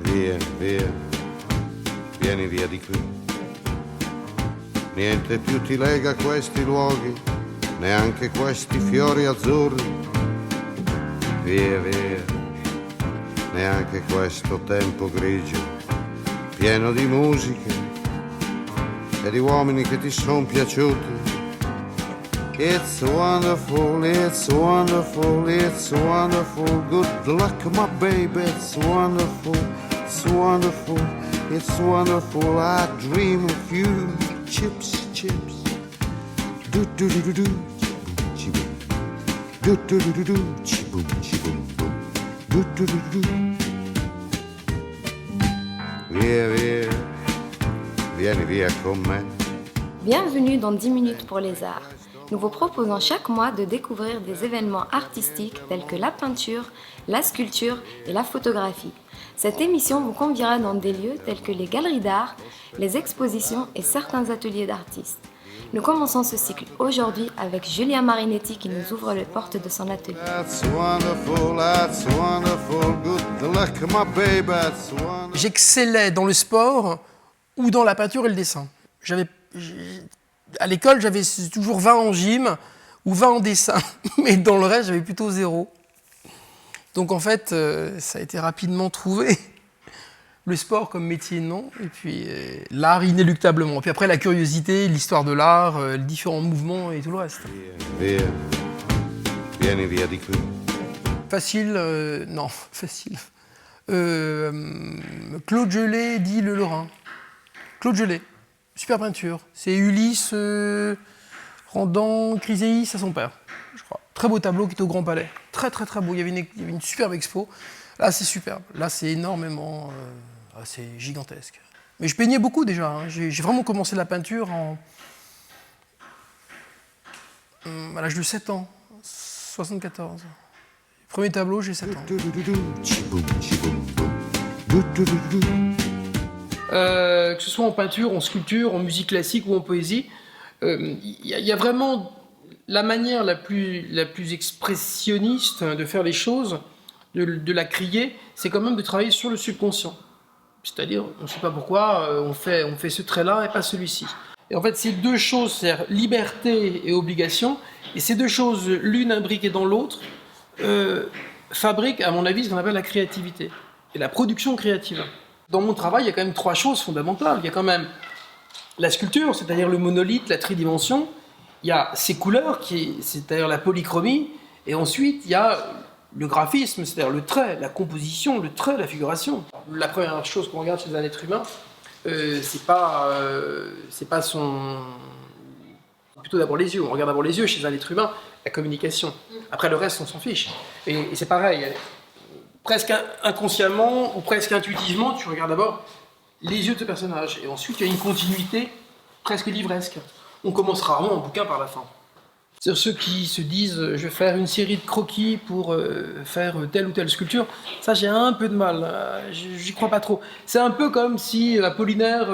Via, via, vieni via di qui. Niente più ti lega a questi luoghi, neanche questi fiori azzurri. Via, via, neanche questo tempo grigio, pieno di musiche e di uomini che ti son piaciuti. It's wonderful, it's wonderful, it's wonderful. Good luck, my baby, it's wonderful, it's wonderful, it's wonderful. I dream of you. Chips, chips. Do do do do do. Chi-boom. Do do do do do. Chi-boom, chi-boom, boom. Do do do do do. Via, via. Vieni via con me. Bienvenue dans 10 minutes pour les arts. Nous vous proposons chaque mois de découvrir des événements artistiques tels que la peinture, la sculpture et la photographie. Cette émission vous conduira dans des lieux tels que les galeries d'art, les expositions et certains ateliers d'artistes. Nous commençons ce cycle aujourd'hui avec Julia Marinetti qui nous ouvre les portes de son atelier. J'excellais dans le sport ou dans la peinture et le dessin. À l'école, j'avais toujours 20 en gym ou 20 en dessin, mais dans le reste, j'avais plutôt 0. Donc en fait, ça a été rapidement trouvé. Le sport comme métier, non. Et puis l'art, inéluctablement. Puis après, la curiosité, l'histoire de l'art, les différents mouvements et tout le reste. Via, vieni via di qui. Facile, non, facile. Claude Gelée dit Le Lorrain. Claude Gelée. Super peinture. C'est Ulysse rendant Chryséis à son père, je crois. Très beau tableau qui est au Grand Palais. Très très très beau. Il y avait une superbe expo. Là, c'est superbe. Là, c'est énormément... c'est gigantesque. Mais je peignais beaucoup déjà. Hein. J'ai vraiment commencé la peinture à l'âge de 7 ans. 74. Premier tableau, j'ai 7 ans. Que ce soit en peinture, en sculpture, en musique classique ou en poésie, y a vraiment la manière la plus expressionniste de faire les choses, de la crier, c'est quand même de travailler sur le subconscient. C'est-à-dire, on ne sait pas pourquoi, on fait ce trait-là et pas celui-ci. Et en fait, ces deux choses, c'est liberté et obligation, et ces deux choses, l'une imbriquée dans l'autre, fabriquent, à mon avis, ce qu'on appelle la créativité et la production créative. Dans mon travail, il y a quand même 3 choses fondamentales. Il y a quand même la sculpture, c'est-à-dire le monolithe, la tridimension. Il y a ses couleurs, c'est-à-dire la polychromie. Et ensuite, il y a le graphisme, c'est-à-dire le trait, la composition, le trait, la figuration. La première chose qu'on regarde chez un être humain, c'est pas son... Plutôt d'abord les yeux. On regarde d'abord les yeux chez un être humain, la communication. Après, le reste, on s'en fiche. Et c'est pareil. Presque inconsciemment ou presque intuitivement, tu regardes d'abord les yeux de ce personnage. Et ensuite, il y a une continuité presque livresque. On commence rarement un bouquin par la fin. C'est-à-dire ceux qui se disent « je vais faire une série de croquis pour faire telle ou telle sculpture », ça j'ai un peu de mal, j'y crois pas trop. C'est un peu comme si Apollinaire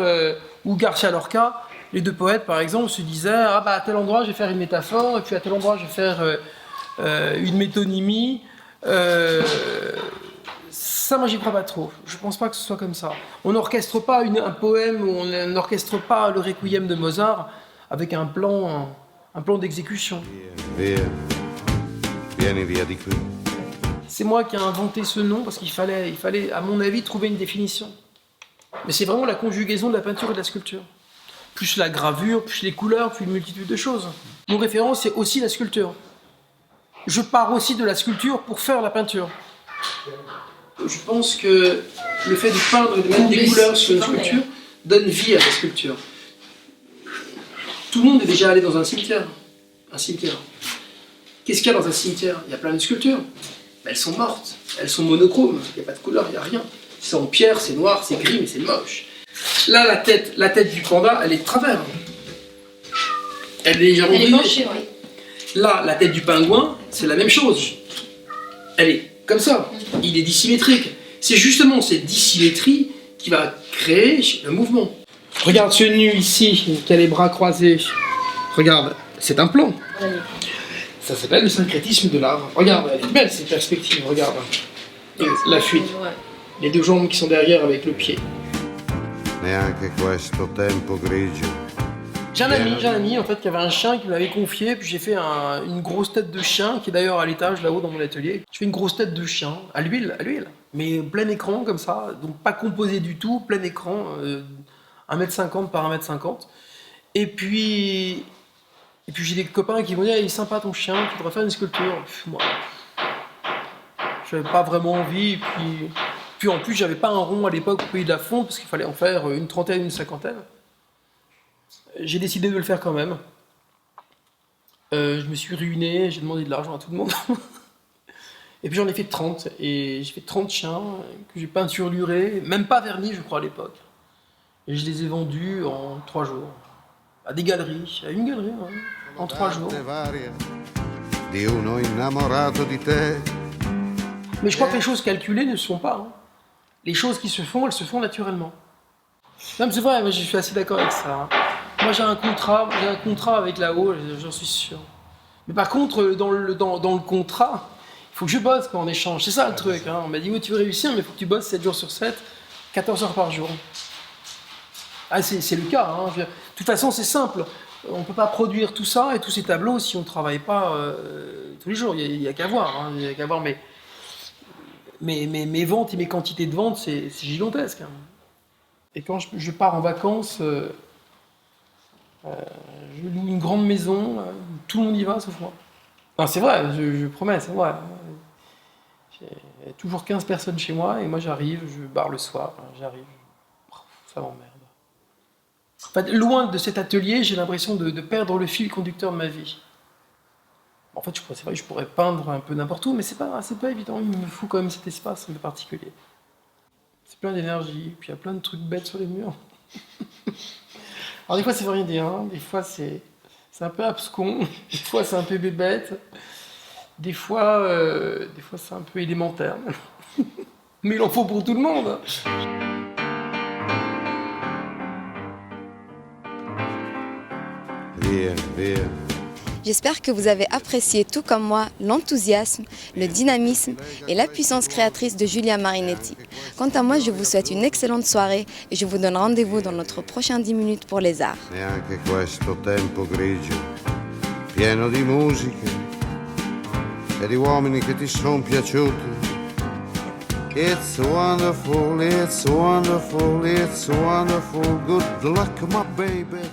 ou Garcia Lorca, les deux poètes par exemple, se disaient « ah bah à tel endroit je vais faire une métaphore, et puis à tel endroit je vais faire une métonymie ». Ça, moi, j'y crois pas trop. Je pense pas que ce soit comme ça. On n'orchestre pas un poème, ou on n'orchestre pas le Requiem de Mozart avec un plan d'exécution. Vieni via di qui. C'est moi qui ai inventé ce nom parce qu'il fallait, à mon avis, trouver une définition. Mais c'est vraiment la conjugaison de la peinture et de la sculpture. Plus la gravure, plus les couleurs, plus une multitude de choses. Mon référent, c'est aussi la sculpture. Je pars aussi de la sculpture pour faire la peinture. Je pense que le fait de peindre et de mettre des couleurs sur une sculpture donne vie à la sculpture. Tout le monde est déjà allé dans un cimetière. Un cimetière. Qu'est-ce qu'il y a dans un cimetière? Il y a plein de sculptures. Mais elles sont mortes. Elles sont monochromes. Il n'y a pas de couleur, il n'y a rien. C'est en pierre, c'est noir, c'est gris, mais c'est moche. Là, la tête du panda, elle est de travers. Elle est légèrement penchée, oui. Là, la tête du pingouin, c'est la même chose. Elle est comme ça. Il est dissymétrique. C'est justement cette dissymétrie qui va créer le mouvement. Regarde ce nu ici, qui a les bras croisés. Regarde, c'est un plan. Oui. Ça s'appelle le syncrétisme de l'art. Regarde, elle est belle cette perspective, regarde. La fuite. Ouais. les deux jambes qui sont derrière avec le pied. Neanche questo tempo grigio. J'ai un ami en fait qui avait un chien qui m'avait confié, puis j'ai fait une grosse tête de chien qui est d'ailleurs à l'étage là-haut dans mon atelier. Je fais une grosse tête de chien à l'huile, mais plein écran comme ça, donc pas composé du tout, plein écran, 1m50 par 1m50. Et puis j'ai des copains qui m'ont dit, il est sympa ton chien, tu devrais faire une sculpture. Moi, j'avais pas vraiment envie, puis en plus j'avais pas un rond à l'époque au pays de la fonte parce qu'il fallait en faire une trentaine, une cinquantaine. J'ai décidé de le faire quand même. Je me suis ruiné, j'ai demandé de l'argent à tout le monde. Et puis j'en ai fait 30. Et j'ai fait 30 chiens que j'ai peinturlurés, même pas vernis, je crois, à l'époque. Et je les ai vendus en 3 jours. À des galeries, à une galerie, hein, en 3 jours. Di uno innamorato di te. Mais je crois que les choses calculées ne se font pas. Hein. Les choses qui se font, elles se font naturellement. Non, mais c'est vrai, moi, je suis assez d'accord avec ça. Hein. Moi j'ai un contrat avec là-haut, j'en suis sûr. Mais par contre, dans le contrat, il faut que je bosse en échange. C'est ça le truc. Hein. On m'a dit, oui, tu veux réussir, mais il faut que tu bosses 7 jours sur 7, 14 heures par jour. Ah, c'est le cas. Hein. De toute façon, c'est simple. On ne peut pas produire tout ça et tous ces tableaux si on ne travaille pas tous les jours. Il n'y a qu'à voir. Hein. Il y a qu'à voir mes ventes et mes quantités de ventes, c'est gigantesque. Hein. Et quand je pars en vacances... je loue une grande maison, tout le monde y va sauf moi. Non, c'est vrai, je promets, c'est vrai. J'ai toujours 15 personnes chez moi et moi j'arrive, je barre le soir, j'arrive, ça m'emmerde. En fait, loin de cet atelier, j'ai l'impression de perdre le fil conducteur de ma vie. En fait, c'est vrai que je pourrais peindre un peu n'importe où, mais c'est pas évident, il me faut quand même cet espace un peu particulier. C'est plein d'énergie, puis il y a plein de trucs bêtes sur les murs. Alors des fois ça veut rien dire, hein. Des fois c'est un peu abscon, des fois c'est un peu bébête, des fois c'est un peu élémentaire. Mais il en faut pour tout le monde. Via, via. J'espère que vous avez apprécié tout comme moi l'enthousiasme, le dynamisme et la puissance créatrice de Giulia Marinetti. Quant à moi, je vous souhaite une excellente soirée et je vous donne rendez-vous dans notre prochain 10 minutes pour les arts. Neanche questo tempo grigio, pieno di musiche e di uomini che ti son piaciuti. It's wonderful, it's wonderful, it's wonderful. Good luck, my baby.